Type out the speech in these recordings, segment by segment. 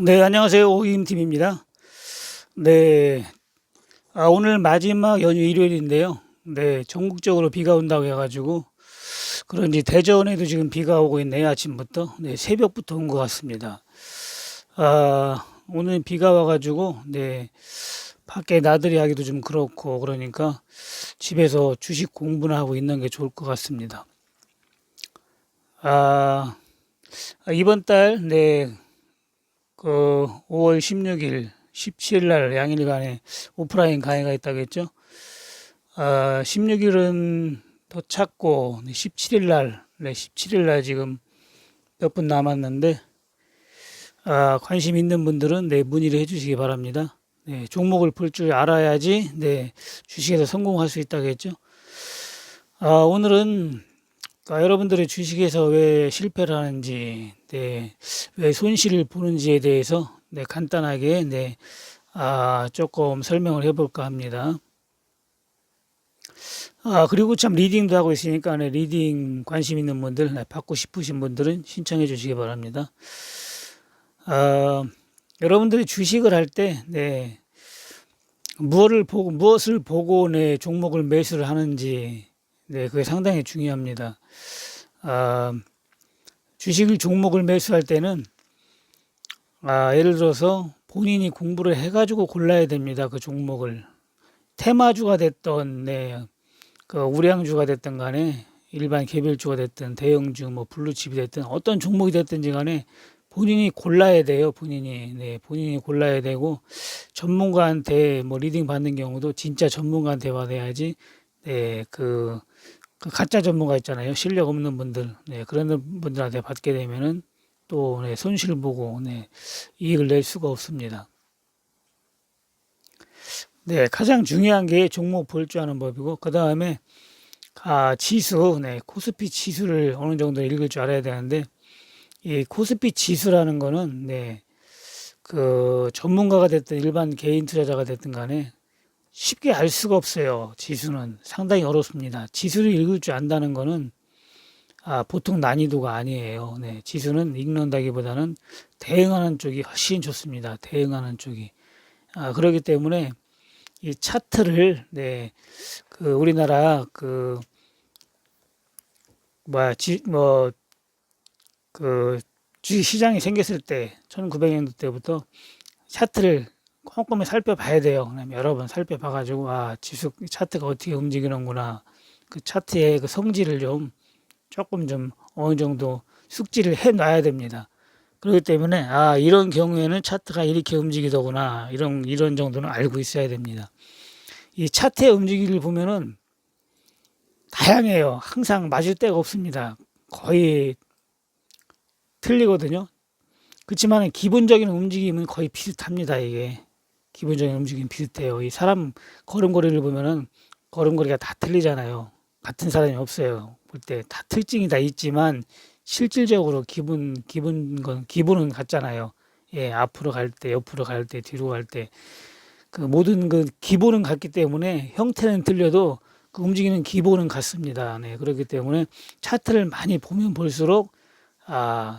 네, 안녕하세요. 오임팀입니다. 네, 오늘 마지막 연휴 일요일인데요. 네, 전국적으로 비가 온다고 해가지고, 그런지 대전에도 지금 비가 오고 있네요, 아침부터. 네, 새벽부터 온 것 같습니다. 오늘 비가 와가지고, 네, 밖에 나들이 하기도 좀 그렇고, 그러니까 집에서 주식 공부나 하고 있는 게 좋을 것 같습니다. 아, 이번 달, 네, 5월 16일, 17일 날 양일간에 오프라인 강의가 있다고 했죠. 16일은 더 찾고, 17일 날, 네, 17일 날 지금 몇 분 남았는데, 관심 있는 분들은 네, 문의를 해 주시기 바랍니다. 네, 종목을 볼 줄 알아야지, 네, 주식에서 성공할 수 있다고 했죠. 오늘은 여러분들의 주식에서 왜 실패를 하는지, 네, 왜 손실을 보는지에 대해서 네, 간단하게 네, 조금 설명을 해볼까 합니다. 그리고 참 리딩도 하고 있으니까 네, 리딩 관심 있는 분들, 네, 받고 싶으신 분들은 신청해 주시기 바랍니다. 여러분들이 주식을 할 때, 네, 무엇을 보고 네, 종목을 매수를 하는지, 네, 그게 상당히 중요합니다. 아, 주식을 종목을 매수할 때는 예를 들어서 본인이 공부를 해가지고 골라야 됩니다. 그 종목을 테마주가 됐던 네, 그 우량주가 됐든 간에 일반 개별주가 됐든 대형주 뭐 블루칩이 됐든 어떤 종목이 됐든지 간에 본인이 골라야 돼요. 본인이 골라야 되고 전문가한테 뭐 리딩 받는 경우도 진짜 전문가한테 받아야지. 네, 그 가짜 전문가 있잖아요. 실력 없는 분들, 네, 그런 분들한테 받게 되면은 또 네, 손실 보고 네, 이익을 낼 수가 없습니다. 네, 가장 중요한 게 종목 볼 줄 아는 법이고 그 다음에 지수, 네, 코스피 지수를 어느 정도 읽을 줄 알아야 되는데 이 코스피 지수라는 거는 네, 그 전문가가 됐든 일반 개인 투자자가 됐든 간에 쉽게 알 수가 없어요. 지수는 상당히 어렵습니다. 지수를 읽을 줄 안다는 거는 보통 난이도가 아니에요. 네, 지수는 읽는다기보다는 대응하는 쪽이 훨씬 좋습니다. 대응하는 쪽이. 그렇기 때문에 이 차트를 네, 그 우리나라 그 뭐야 그 주식 시장이 생겼을 때 1900년도 때부터 차트를 꼼꼼히 살펴봐야 돼요. 여러 번 살펴봐가지고 지수 차트가 어떻게 움직이는구나. 그 차트의 그 성질을 좀 조금 좀 어느 정도 숙지를 해 놔야 됩니다. 그렇기 때문에 이런 경우에는 차트가 이렇게 움직이더구나. 이런 정도는 알고 있어야 됩니다. 이 차트의 움직이기를 보면은 다양해요. 항상 맞을 데가 없습니다. 거의 틀리거든요. 그렇지만 기본적인 움직임은 거의 비슷합니다. 이게 기본적인 움직임 비슷해요. 이 사람 걸음걸이를 보면은 걸음걸이가 다 틀리잖아요. 같은 사람이 없어요. 볼 때 다 특징이 다 있지만 실질적으로 기본은 같잖아요. 예, 앞으로 갈 때, 옆으로 갈 때, 뒤로 갈 때 그 모든 그 기본은 같기 때문에 형태는 틀려도 그 움직이는 기본은 같습니다. 네, 그렇기 때문에 차트를 많이 보면 볼수록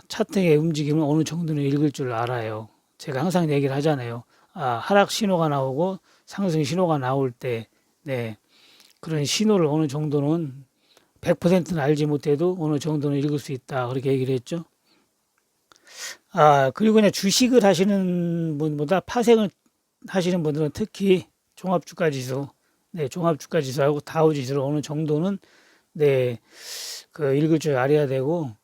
차트의 움직임을 어느 정도는 읽을 줄 알아요. 제가 항상 얘기를 하잖아요. 하락 신호가 나오고 상승 신호가 나올 때, 네, 그런 신호를 어느 정도는 100%는 알지 못해도 어느 정도는 읽을 수 있다. 그렇게 얘기를 했죠. 그리고 그냥 주식을 하시는 분보다 파생을 하시는 분들은 특히 종합주가지수, 네, 종합주가지수하고 다우지수를 어느 정도는 네, 그 읽을 줄 알아야 되고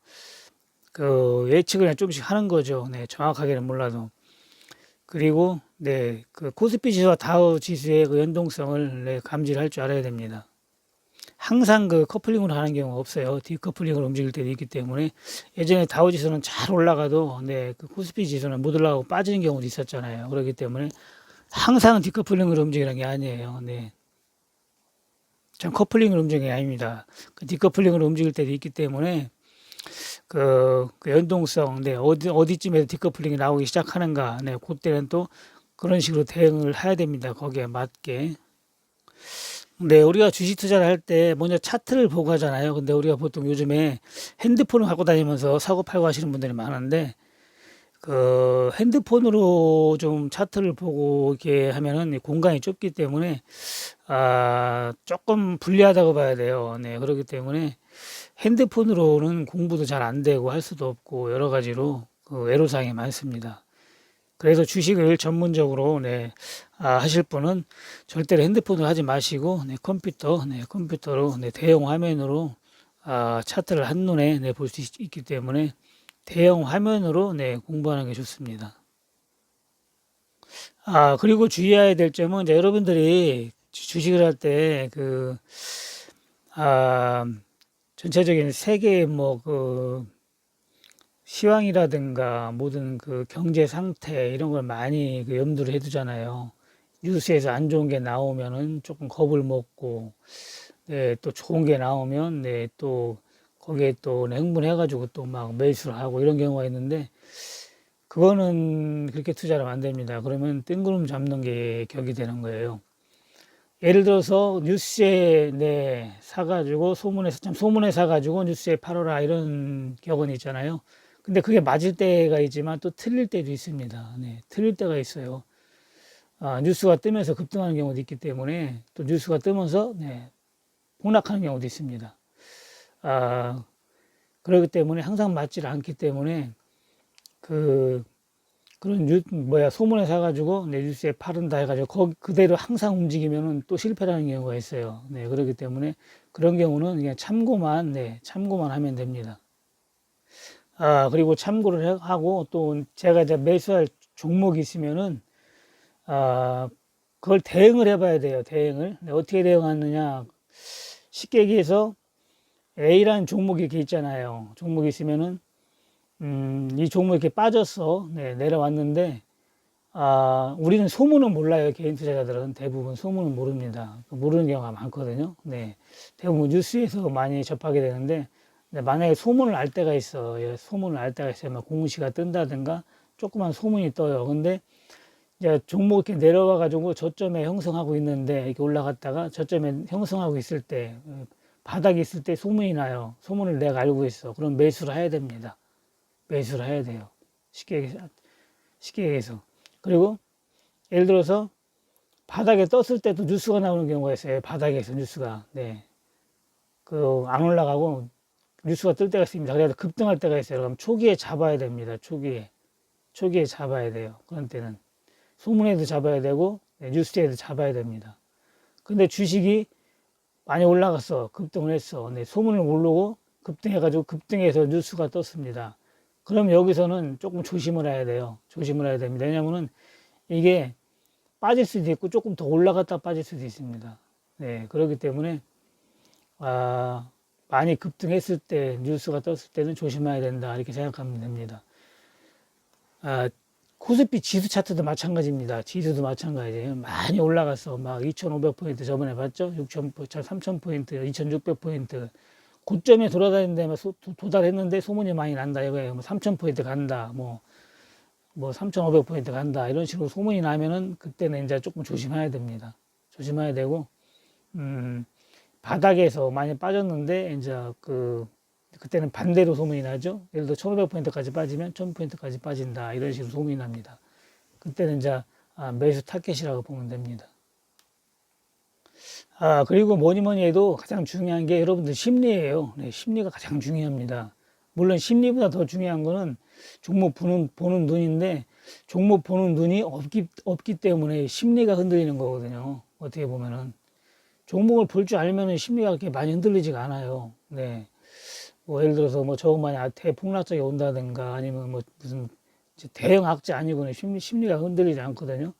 그 예측을 그냥 좀씩 하는 거죠. 네, 정확하게는 몰라도. 그리고 네, 그 코스피 지수와 다우 지수의 그 연동성을 네, 감지를 할 줄 알아야 됩니다. 항상 그 커플링으로 하는 경우가 없어요. 디커플링으로 움직일 때도 있기 때문에 예전에 다우 지수는 잘 올라가도 네, 그 코스피 지수는 못 올라가고 빠지는 경우도 있었잖아요. 그렇기 때문에 항상 디커플링으로 움직이는 게 아니에요. 네. 전 커플링으로 움직이는 게 아닙니다. 그 디커플링으로 움직일 때도 있기 때문에 그 연동성, 네, 어디쯤에서 디커플링이 나오기 시작하는가, 네, 그때는 또 그런 식으로 대응을 해야 됩니다. 거기에 맞게. 네, 우리가 주식 투자를 할 때 먼저 차트를 보고 하잖아요. 근데 우리가 보통 요즘에 핸드폰을 갖고 다니면서 사고 팔고 하시는 분들이 많은데 그 핸드폰으로 좀 차트를 보고 이렇게 하면은 공간이 좁기 때문에 조금 불리하다고 봐야 돼요. 네, 그렇기 때문에 핸드폰으로는 공부도 잘 안 되고 할 수도 없고 여러 가지로 그 애로사항이 많습니다. 그래서 주식을 전문적으로 하실 분은 절대로 핸드폰으로 하지 마시고 컴퓨터로 대형 화면으로 차트를 한눈에 볼 수 있기 때문에 대형 화면으로 공부하는 게 좋습니다. 그리고 주의해야 될 점은 이제 여러분들이 주식을 할 때 전체적인 세계의 시황이라든가 모든 그 경제 상태 이런 걸 많이 염두를 해두잖아요. 뉴스에서 안 좋은 게 나오면은 조금 겁을 먹고, 또 좋은 게 나오면, 또 거기에 또 흥분해가지고 또 막 매수를 하고 이런 경우가 있는데, 그거는 그렇게 투자를 하면 안 됩니다. 그러면 뜬구름 잡는 게 격이 되는 거예요. 예를 들어서 뉴스에 사가지고 소문에 사가지고 뉴스에 팔아라 이런 격언이 있잖아요. 근데 그게 맞을 때가 있지만 또 틀릴 때도 있습니다. 틀릴 때가 있어요. 뉴스가 뜨면서 급등하는 경우도 있기 때문에 또 뉴스가 뜨면서 폭락하는 경우도 있습니다. 그렇기 때문에 항상 맞질 않기 때문에 그런 소문에 사가지고 뉴스에 팔은다 해가지고 거기 그대로 항상 움직이면은 또 실패라는 경우가 있어요. 그렇기 때문에 그런 경우는 그냥 참고만 하면 됩니다. 그리고 참고를 하고 또 제가 이제 매수할 종목이 있으면은 그걸 대응을 해봐야 돼요. 대응을 어떻게 대응하느냐, 쉽게 얘기해서 A라는 종목이 이렇게 있잖아요. 종목이 있으면은 이 종목이 이렇게 빠졌어. 내려왔는데 우리는 소문은 몰라요. 개인 투자자들은 대부분 소문은 모릅니다. 모르는 경우가 많거든요. 대부분 뉴스에서 많이 접하게 되는데 만약에 소문을 알 때가 있어. 소문을 알 때가 있어요. 막 공시가 뜬다든가 조그만 소문이 떠요. 근데 이제 종목 이렇게 내려와 가지고 저점에 형성하고 있는데 이렇게 올라갔다가 저점에 형성하고 있을 때 바닥에 있을 때 소문이 나요. 소문을 내가 알고 있어. 그럼 매수를 해야 됩니다. 매수를 해야 돼요. 쉽게 얘기해서. 그리고 예를 들어서 바닥에 떴을 때도 뉴스가 나오는 경우가 있어요. 바닥에서 뉴스가 안 올라가고 뉴스가 뜰 때가 있습니다. 그래서 급등할 때가 있어요. 그럼 초기에 잡아야 됩니다. 초기에 잡아야 돼요. 그런 때는 소문에도 잡아야 되고 뉴스에도 잡아야 됩니다. 근데 주식이 많이 올라갔어. 급등을 했어. 소문을 모르고 급등해가지고 급등해서 뉴스가 떴습니다. 그럼 여기서는 조금 조심을 해야 돼요. 조심을 해야 됩니다. 왜냐면은 이게 빠질 수도 있고 조금 더 올라갔다 빠질 수도 있습니다. 그렇기 때문에 많이 급등했을 때 뉴스가 떴을 때는 조심해야 된다 이렇게 생각하면 됩니다. 코스피 지수 차트도 마찬가지입니다. 지수도 마찬가지예요. 많이 올라갔어. 막 2,500포인트 저번에 봤죠? 3,000포인트, 2,600포인트. 고점에 돌아다니는데 도달했는데 소문이 많이 난다 이거예요. 3,000포인트 간다. 3,500포인트 간다. 이런 식으로 소문이 나면은 그때는 이제 조금 조심해야 됩니다. 조심해야 되고, 바닥에서 많이 빠졌는데 이제 그때는 반대로 소문이 나죠. 예를 들어 1,500포인트까지 빠지면 1,000포인트까지 빠진다. 이런 식으로 소문이 납니다. 그때는 이제 매수 타겟이라고 보면 됩니다. 그리고 뭐니 해도 가장 중요한 게 여러분들 심리예요. 심리가 가장 중요합니다. 물론 심리보다 더 중요한 거는 종목 보는 눈인데 종목 보는 눈이 없기 때문에 심리가 흔들리는 거거든요. 어떻게 보면은 종목을 볼 줄 알면은 심리가 그렇게 많이 흔들리지가 않아요. 예를 들어서 저것만이 대폭락적이 온다든가 아니면 무슨 대형 악재 아니고는 심리가 흔들리지 않거든요.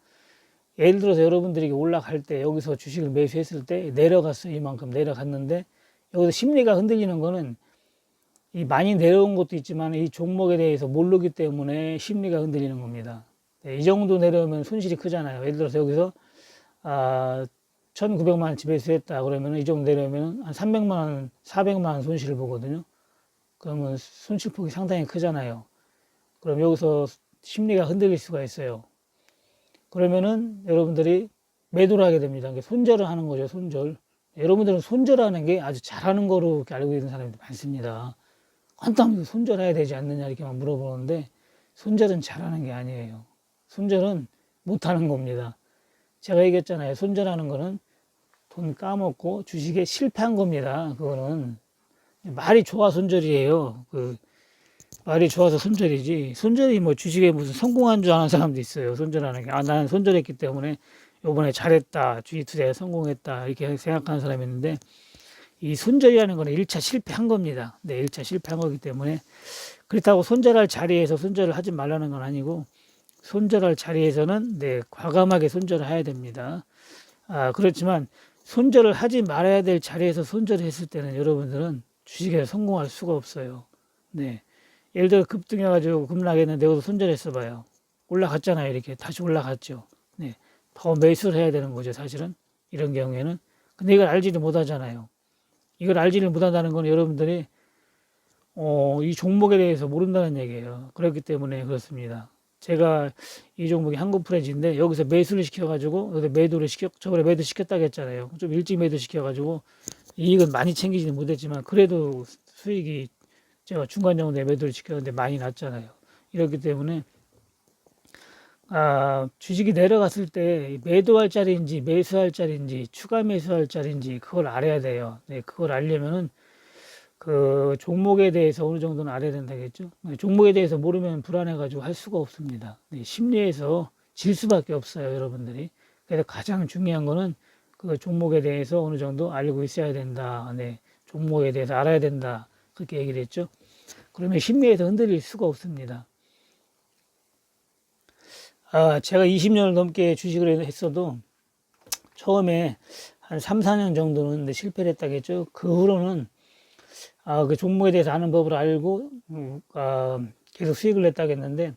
예를 들어서 여러분들이 올라갈 때 여기서 주식을 매수했을 때 내려갔어요. 이만큼 내려갔는데 여기서 심리가 흔들리는 거는 이 많이 내려온 것도 있지만 이 종목에 대해서 모르기 때문에 심리가 흔들리는 겁니다. 이 정도 내려오면 손실이 크잖아요. 예를 들어서 여기서 1,900만 원치 매수했다 그러면 이 정도 내려오면 한 300만 원, 400만 원 손실을 보거든요. 그러면 손실폭이 상당히 크잖아요. 그럼 여기서 심리가 흔들릴 수가 있어요. 그러면은 여러분들이 매도를 하게 됩니다. 손절을 하는 거죠, 손절. 여러분들은 손절하는 게 아주 잘하는 거로 알고 있는 사람이 많습니다. 간단히 손절해야 되지 않느냐 이렇게만 물어보는데 손절은 잘하는 게 아니에요. 손절은 못하는 겁니다. 제가 얘기했잖아요. 손절하는 거는 돈 까먹고 주식에 실패한 겁니다. 그거는 말이 좋아 손절이에요. 말이 좋아서 손절이지. 손절이 뭐 주식에 무슨 성공한 줄 아는 사람도 있어요. 손절하는 게. 나는 손절했기 때문에 요번에 잘했다. 주식 투자에 성공했다. 이렇게 생각하는 사람이 있는데, 이 손절이라는 거는 1차 실패한 겁니다. 네, 1차 실패한 거기 때문에. 그렇다고 손절할 자리에서 손절을 하지 말라는 건 아니고, 손절할 자리에서는 네, 과감하게 손절을 해야 됩니다. 그렇지만 손절을 하지 말아야 될 자리에서 손절을 했을 때는 여러분들은 주식에서 성공할 수가 없어요. 네. 예를 들어 급등해가지고 급락했는데 여기서 손절했어 봐요. 올라갔잖아요. 이렇게 다시 올라갔죠. 네. 더 매수를 해야 되는 거죠. 사실은 이런 경우에는. 근데 이걸 알지를 못하잖아요. 이걸 알지를 못한다는 건 여러분들이 이 종목에 대해서 모른다는 얘기예요. 그렇기 때문에 그렇습니다. 제가 이 종목이 한국프레지인데 여기서 매수를 시켜가지고 여기서 매도를 저번에 매도 시켰다고 했잖아요. 좀 일찍 매도 시켜가지고 이익은 많이 챙기지는 못했지만 그래도 수익이 제가 중간 정도에 매도를 시켰는데 많이 났잖아요. 이렇기 때문에 주식이 내려갔을 때 매도할 자리인지 매수할 자리인지 추가 매수할 자리인지 그걸 알아야 돼요. 네, 그걸 알려면은 그 종목에 대해서 어느 정도는 알아야 된다겠죠. 네, 종목에 대해서 모르면 불안해가지고 할 수가 없습니다. 네, 심리에서 질 수밖에 없어요, 여러분들이. 그래서 가장 중요한 거는 그 종목에 대해서 어느 정도 알고 있어야 된다. 네, 종목에 대해서 알아야 된다. 그렇게 얘기를 했죠. 그러면 심리에서 흔들릴 수가 없습니다. 제가 20년을 넘게 주식을 했어도 처음에 한 3, 4년 정도는 실패를 했다겠죠. 그 후로는 그 종목에 대해서 아는 법을 알고 계속 수익을 냈다겠는데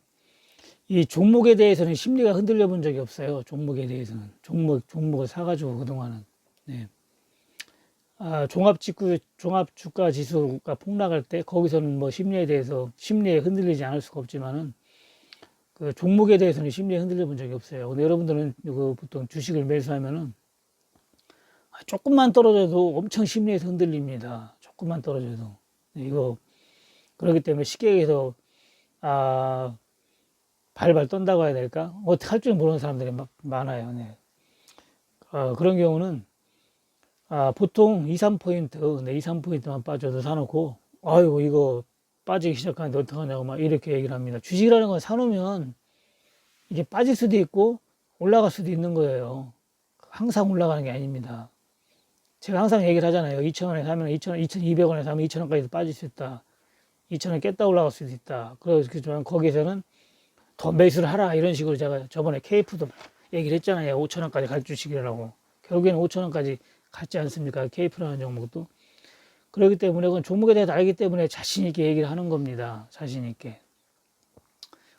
이 종목에 대해서는 심리가 흔들려 본 적이 없어요. 종목에 대해서는 종목을 사가지고 그동안은 네. 종합주가 지수가 폭락할 때 거기서는 뭐 심리에 흔들리지 않을 수가 없지만은 그 종목에 대해서는 심리에 흔들려 본 적이 없어요. 근데 여러분들은 보통 주식을 매수하면은 조금만 떨어져도 엄청 심리에서 흔들립니다. 조금만 떨어져도. 네, 이거 그렇기 때문에 쉽게 얘기해서 발발 떤다고 해야 될까? 어떻게 할 줄 모르는 사람들이 많아요. 네. 그런 경우는 보통 2, 3포인트, 네, 2, 3포인트만 빠져도 사놓고 아이고 이거 빠지기 시작하는데 어떡하냐고 막 이렇게 얘기를 합니다. 주식이라는 건 사놓으면 이게 빠질 수도 있고 올라갈 수도 있는 거예요. 항상 올라가는 게 아닙니다. 제가 항상 얘기를 하잖아요. 2,000원에 사면 2,200원에 사면 2,000원까지도 빠질 수 있다. 2,000원 깼다 올라갈 수도 있다. 그렇지만 거기서는 더 매수를 하라. 이런 식으로 제가 저번에 KF도 얘기를 했잖아요. 5,000원까지 갈 주식이라고. 결국에는 5,000원까지 갔지 않습니까? KF라는 종목도. 그렇기 때문에 그건 종목에 대해서 알기 때문에 자신있게 얘기를 하는 겁니다. 자신있게.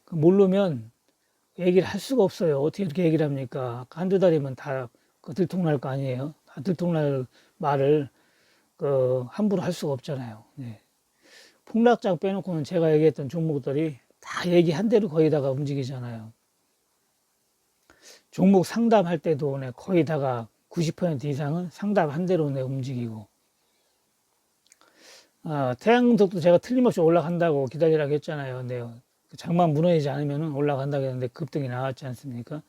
모르면 얘기를 할 수가 없어요. 어떻게 이렇게 얘기를 합니까? 한두 달이면 다 들통날 거 아니에요? 다 들통날 말을 함부로 할 수가 없잖아요. 네. 폭락장 빼놓고는 제가 얘기했던 종목들이 다 얘기한 대로 거의 다가 움직이잖아요. 종목 상담할 때도 거의 다가 90% 이상은 상담한 대로 움직이고 태양석도 제가 틀림없이 올라간다고 기다리라고 했잖아요. 네. 장만 무너지지 않으면 올라간다고 했는데 급등이 나왔지 않습니까?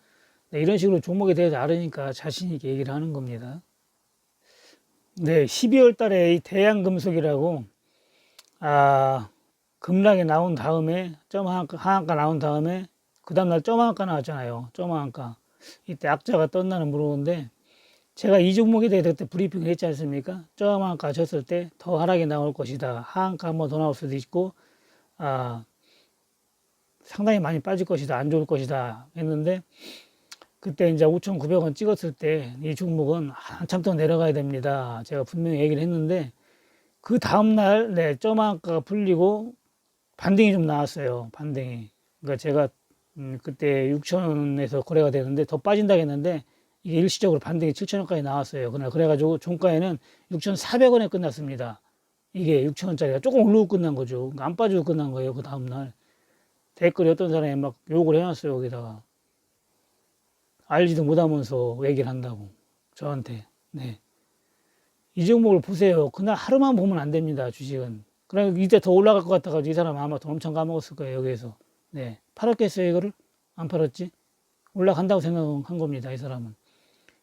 네, 이런 식으로 종목에 대해서 알으니까 자신 있게 얘기를 하는 겁니다. 네, 12월 달에 이 대양금속이라고 급락이 나온 다음에 하한가 나온 다음에 그 다음날 점하한가 나왔잖아요. 점하한가. 이때 악자가 떴나는 물어보는데 제가 이 종목에 대해서 그때 브리핑을 했지 않습니까? 점하한가 졌을 때 더 하락이 나올 것이다. 하한가 한번 더 나올 수도 있고 상당히 많이 빠질 것이다. 안 좋을 것이다. 했는데 그때 이제 5,900원 찍었을 때 이 종목은 한참 더 내려가야 됩니다. 제가 분명히 얘기를 했는데 그 다음날 네, 점한가가 풀리고 반등이 좀 나왔어요. 반등이. 그러니까 제가 그때 6,000원에서 거래가 되는데 더 빠진다고 했는데 이게 일시적으로 반등이 7,000원까지 나왔어요. 그날 그래가지고 종가에는 6,400원에 끝났습니다. 이게 6,000원짜리가 조금 오르고 끝난 거죠. 그러니까 안 빠지고 끝난 거예요. 그 다음날. 댓글에 어떤 사람이 막 욕을 해놨어요. 여기다가. 알지도 못하면서 얘기를 한다고. 저한테. 네. 이 종목을 보세요. 그날 하루만 보면 안 됩니다. 주식은. 그럼 이때 더 올라갈 것 같아가지고 이 사람 아마 돈 엄청 까먹었을 거예요. 여기에서. 네. 팔았겠어요, 이거를? 안 팔았지? 올라간다고 생각한 겁니다, 이 사람은.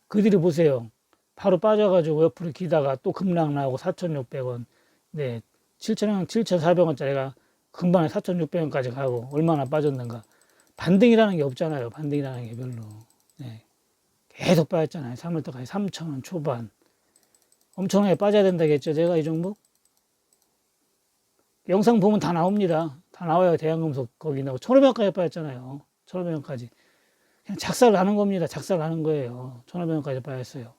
그들이 보세요. 바로 빠져가지고 옆으로 기다가 또 급락 나오고 4,600원. 네. 7,000원, 7,400원짜리가 금방에 4,600원까지 가고 얼마나 빠졌는가. 반등이라는 게 없잖아요. 반등이라는 게 별로. 네. 계속 빠졌잖아요. 3월달까지 3,000원 초반. 엄청나게 빠져야 된다겠죠. 제가 이 종목? 영상 보면 다 나옵니다. 다 나와요. 대한금속 거기 나오고 1,500원까지 빠졌잖아요. 1,500원까지. 그냥 작살 나는 겁니다. 작살 나는 거예요. 1,500원까지 빠졌어요.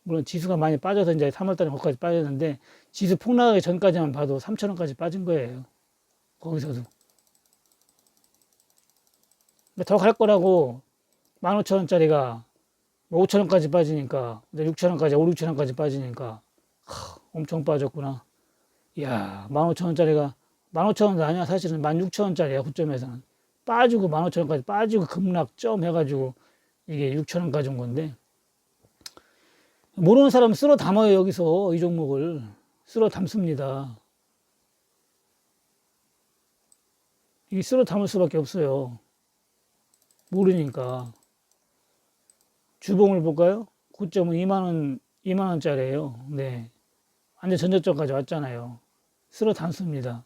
물론 지수가 많이 빠져서 이제 3월달에 거기까지 빠졌는데 지수 폭락하기 전까지만 봐도 3,000원까지 빠진 거예요. 거기서도. 더 갈 거라고 15,000원짜리가 5,000원까지 빠지니까 6,000원까지 5, 6,000원까지 빠지니까 엄청 빠졌구나. 이야, 15,000원짜리가 15,000원도 아니야. 사실은 16,000원짜리야. 고점에서는 빠지고 15,000원까지 빠지고 급락점 해가지고 이게 6,000원까지 온 건데 모르는 사람은 쓸어 담아요. 여기서 이 종목을 쓸어 담습니다. 이게 쓸어 담을 수밖에 없어요. 모르니까. 주봉을 볼까요? 고점은 2만원짜리예요. 네. 완전 전저점까지 왔잖아요. 쓸어 담습니다.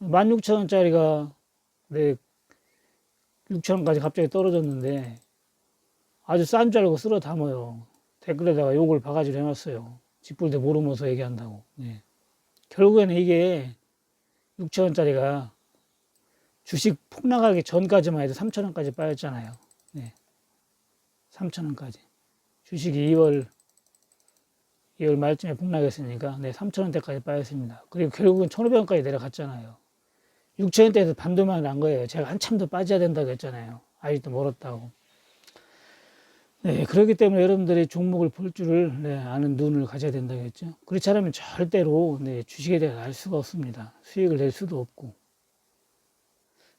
16,000원짜리가 네, 6,000원까지 갑자기 떨어졌는데 아주 싼 줄 알고 쓸어 담아요. 댓글에다가 욕을 바가지로 해놨어요. 짓불대 모르면서 얘기한다고. 네. 결국에는 이게 6,000원짜리가 주식 폭락하기 전까지만 해도 3,000원까지 빠졌잖아요. 네. 3,000원까지. 주식이 2월 말쯤에 폭락했으니까 네, 3,000원대까지 빠졌습니다. 그리고 결국은 1,500원까지 내려갔잖아요. 6,000원대에서 반도만 난 거예요. 제가 한참 더 빠져야 된다고 했잖아요. 아직도 멀었다고. 네, 그렇기 때문에 여러분들이 종목을 볼 줄을 네, 아는 눈을 가져야 된다고 했죠. 그렇지 않으면 절대로 네, 주식에 대해서 알 수가 없습니다. 수익을 낼 수도 없고.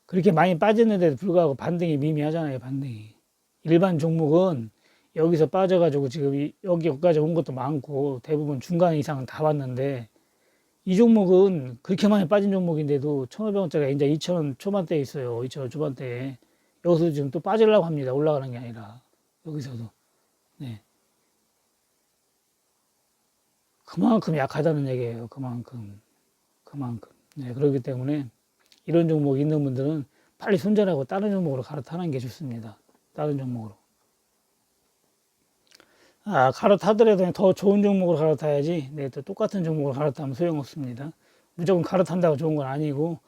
그렇게 많이 빠졌는데도 불구하고 반등이 미미하잖아요. 반등이. 일반 종목은 여기서 빠져가지고 지금 여기까지 온 것도 많고 대부분 중간 이상은 다 왔는데 이 종목은 그렇게 많이 빠진 종목인데도 1,500원짜리가 이제 2,000원 초반대에 있어요. 2,000원 초반대에. 여기서 지금 또 빠지려고 합니다. 올라가는 게 아니라. 여기서도. 네. 그만큼 약하다는 얘기예요. 그만큼. 네. 그렇기 때문에 이런 종목 있는 분들은 빨리 손절하고 다른 종목으로 갈아타는 게 좋습니다. 다른 종목으로. 갈아타더라도 더 좋은 종목으로 갈아타야지. 네, 또 똑같은 종목으로 갈아타면 소용없습니다. 무조건 갈아탄다고 좋은 건 아니고,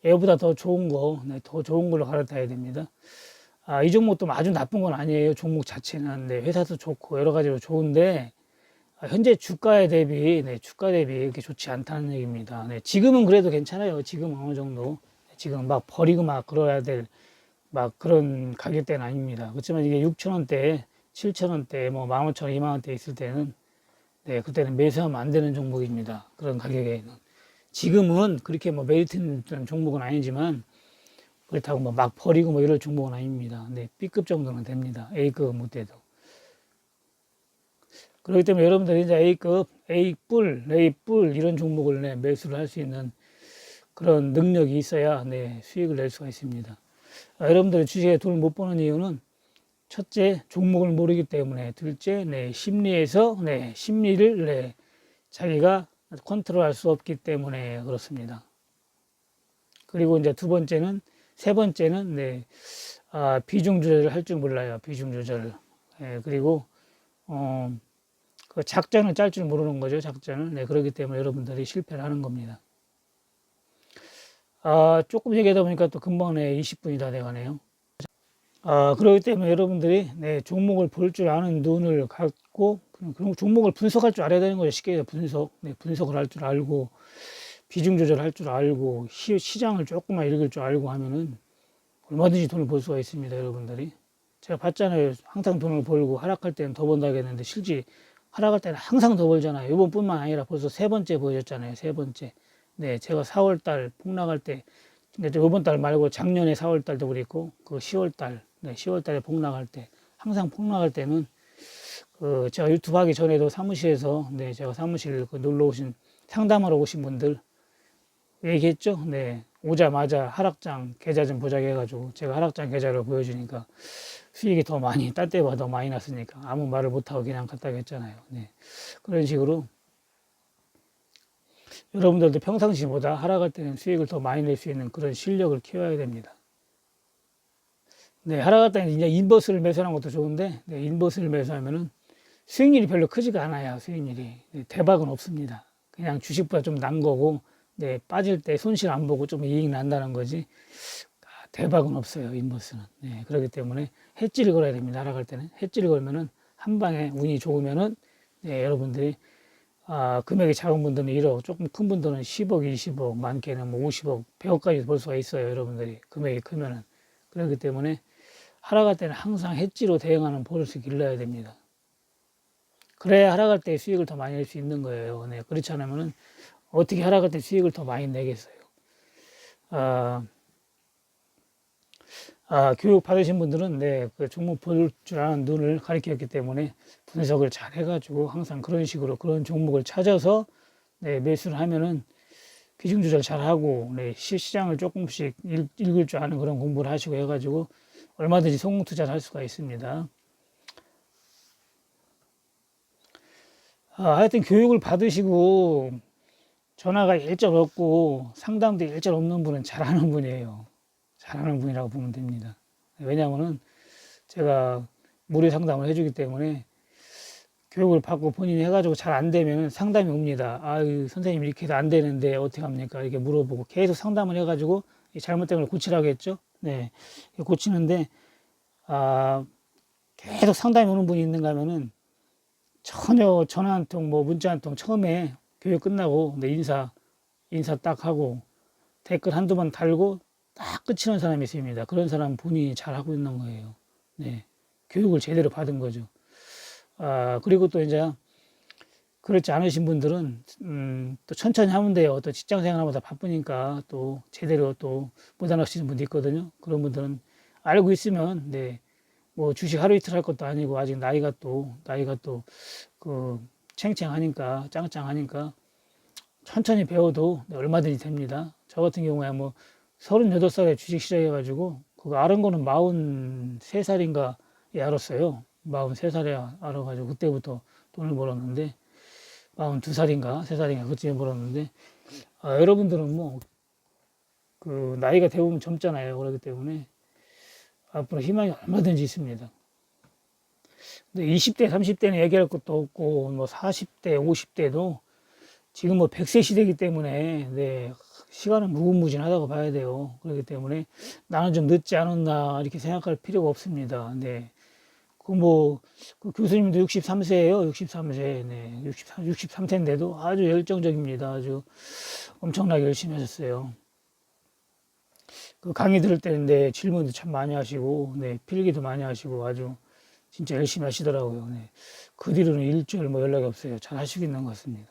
얘보다 더 좋은 거, 네, 더 좋은 걸로 갈아타야 됩니다. 이 종목도 아주 나쁜 건 아니에요. 종목 자체는. 네, 회사도 좋고, 여러 가지로 좋은데, 현재 주가에 대비, 네, 주가 대비 이렇게 좋지 않다는 얘기입니다. 네, 지금은 그래도 괜찮아요. 지금은 어느 정도. 지금 막 버리고 막 그러야 될, 막 그런 가격대는 아닙니다. 그렇지만 이게 6,000원대, 7,000원대, 뭐 15,000원, 2만원대 있을 때는, 네, 그때는 매수하면 안 되는 종목입니다. 그런 가격에는. 지금은 그렇게 뭐 메리트 있는 종목은 아니지만, 그렇다고 뭐 막 버리고 뭐 이럴 종목은 아닙니다. 네, B급 정도는 됩니다. A급은 못 돼도. 그렇기 때문에 여러분들이 이제 A급, A뿔 이런 종목을 네, 매수를 할 수 있는 그런 능력이 있어야 네, 수익을 낼 수가 있습니다. 여러분들이 주식에 돈을 못 버는 이유는 첫째, 종목을 모르기 때문에, 둘째, 네, 심리에서 네, 심리를 네, 자기가 컨트롤할 수 없기 때문에 그렇습니다. 그리고 이제 세 번째는 네, 비중 조절을 할 줄 몰라요. 비중 조절을. 네, 그리고 그 작전을 짤 줄 모르는 거죠. 작전을. 네, 그렇기 때문에 여러분들이 실패를 하는 겁니다. 조금 얘기하다 보니까 또 금방 네, 20분이 다 돼가네요. 그렇기 때문에 여러분들이 네, 종목을 볼 줄 아는 눈을 갖고 그런 종목을 분석할 줄 알아야 되는 거죠. 쉽게 얘기해서 분석을 할 줄 알고 비중 조절할 줄 알고 시장을 조금만 읽을 줄 알고 하면은 얼마든지 돈을 벌 수가 있습니다. 여러분들이. 제가 봤잖아요. 항상 돈을 벌고 하락할 때는 더 번다고 했는데 실제 하락할 때는 항상 더 벌잖아요. 이번뿐만 아니라 벌써 세 번째 보여줬잖아요. 세 번째. 네, 제가 4월달 폭락할 때, 근데 이번 달 말고 작년에 4월달도 그랬고, 그 10월달, 네, 10월달에 폭락할 때, 항상 폭락할 때는, 제가 유튜브 하기 전에도 사무실에서, 네, 제가 사무실 놀러 오신, 상담하러 오신 분들 얘기했죠. 네, 오자마자 하락장 계좌 좀 보자고 해가지고 제가 하락장 계좌를 보여주니까 수익이 더 많이, 딴 때보다 더 많이 났으니까 아무 말을 못하고 그냥 갔다고 했잖아요. 네. 그런 식으로 여러분들도 평상시보다 하락할 때는 수익을 더 많이 낼 수 있는 그런 실력을 키워야 됩니다. 네, 하락할 때는 이제 인버스를 매수하는 것도 좋은데, 네, 인버스를 매수하면은 수익률이 별로 크지가 않아요. 수익률이. 네, 대박은 없습니다. 그냥 주식보다 좀 난 거고, 네, 빠질 때 손실 안 보고 좀 이익 난다는 거지, 대박은 없어요. 인버스는. 네, 그렇기 때문에 해지를 걸어야 됩니다. 하락할 때는. 해지를 걸면은 한 방에 운이 좋으면은, 네, 여러분들이 금액이 작은 분들은 1억, 조금 큰 분들은 10억, 20억, 많게는 뭐 50억, 100억까지 벌 수가 있어요. 여러분들이. 금액이 크면은. 그렇기 때문에 하락할 때는 항상 해지로 대응하는 버릇을 길러야 됩니다. 그래야 하락할 때 수익을 더 많이 낼 수 있는 거예요. 네, 그렇지 않으면은 어떻게 하락할 때 수익을 더 많이 내겠어요. 교육 받으신 분들은 네, 그 종목 볼 줄 아는 눈을 가르쳤기 때문에 분석을 잘 해가지고 항상 그런 식으로 그런 종목을 찾아서 네, 매수를 하면은 비중 조절 잘 하고 네, 시장을 조금씩 읽을 줄 아는 그런 공부를 하시고 해가지고 얼마든지 성공 투자를 할 수가 있습니다. 하여튼 교육을 받으시고 전화가 일절 없고 상담도 일절 없는 분은 잘하는 분이에요. 잘하는 분이라고 보면 됩니다. 왜냐하면은 제가 무료 상담을 해주기 때문에 교육을 받고 본인이 해가지고 잘 안 되면 상담이 옵니다. 아유, 선생님 이렇게 해도 안 되는데 어떻게 합니까? 이렇게 물어보고 계속 상담을 해가지고 잘못된 걸 고치라고 했죠. 네. 고치는데, 계속 상담이 오는 분이 있는가 하면은 전혀 전화 한 통, 뭐 문자 한 통 처음에 교육 끝나고 네, 인사 딱 하고 댓글 한두 번 달고 딱 끝이는 사람이 있습니다. 그런 사람 본인이 잘 하고 있는 거예요. 네. 교육을 제대로 받은 거죠. 그리고 또 이제 그렇지 않으신 분들은 또 천천히 하면 돼요. 또 직장 생활보다 바쁘니까 또 제대로 또 못 알아듣시는 분도 있거든요. 그런 분들은 알고 있으면 네. 뭐 주식 하루 이틀 할 것도 아니고 아직 나이가 또 그 챙챙하니까 짱짱하니까 천천히 배워도 얼마든지 됩니다. 저 같은 경우에 뭐 38살에 주식 시작해가지고 그거 알은 거는 43살인가 알았어요. 43살에 알아가지고 그때부터 돈을 벌었는데 42살인가 3살인가 그쯤에 벌었는데 여러분들은 뭐 그 나이가 대부분 젊잖아요. 그렇기 때문에 앞으로 희망이 얼마든지 있습니다. 근데 20대, 30대는 얘기할 것도 없고, 뭐 40대, 50대도 지금 뭐 100세 시대이기 때문에, 네, 시간은 무궁무진하다고 봐야 돼요. 그렇기 때문에 나는 좀 늦지 않았나, 이렇게 생각할 필요가 없습니다. 네. 그 교수님도 63세예요. 63세. 네. 63세인데도 아주 열정적입니다. 아주 엄청나게 열심히 하셨어요. 그 강의 들을 때인데 질문도 참 많이 하시고, 네, 필기도 많이 하시고 아주 진짜 열심히 하시더라고요. 네. 그 뒤로는 일주일 뭐 연락이 없어요. 잘 하시고 있는 것 같습니다.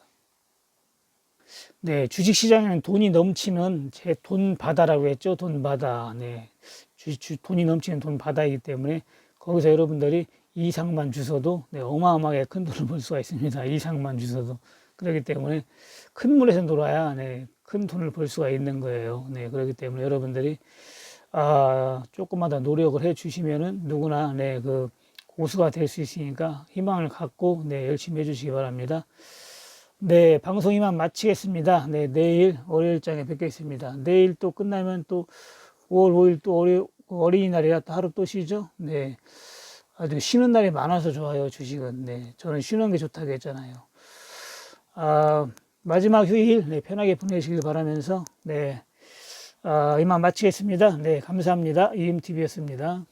네, 주식 시장에는 돈이 넘치면 제 돈 바다라고 했죠. 돈 바다. 네. 돈이 넘치는 돈 바다이기 때문에 거기서 여러분들이 이상만 주셔도 네, 어마어마하게 큰 돈을 벌 수가 있습니다. 이상만 주셔도. 그렇기 때문에 큰 물에서 놀아야 네, 큰 돈을 벌 수가 있는 거예요. 네, 그렇기 때문에 여러분들이 조금만 더 노력을 해 주시면은 누구나 네, 그 고수가 될 수 있으니까 희망을 갖고 네, 열심히 해 주시기 바랍니다. 네, 방송 이만 마치겠습니다. 네, 내일 월요일장에 뵙겠습니다. 내일 또 끝나면 또 5월 5일 또 어린이날이라 또 하루 또 쉬죠. 네, 아주 쉬는 날이 많아서 좋아요. 주식은. 네, 저는 쉬는 게 좋다고 했잖아요. 마지막 휴일 네, 편하게 보내시길 바라면서 네, 이만 마치겠습니다. 네, 감사합니다. EMTV였습니다.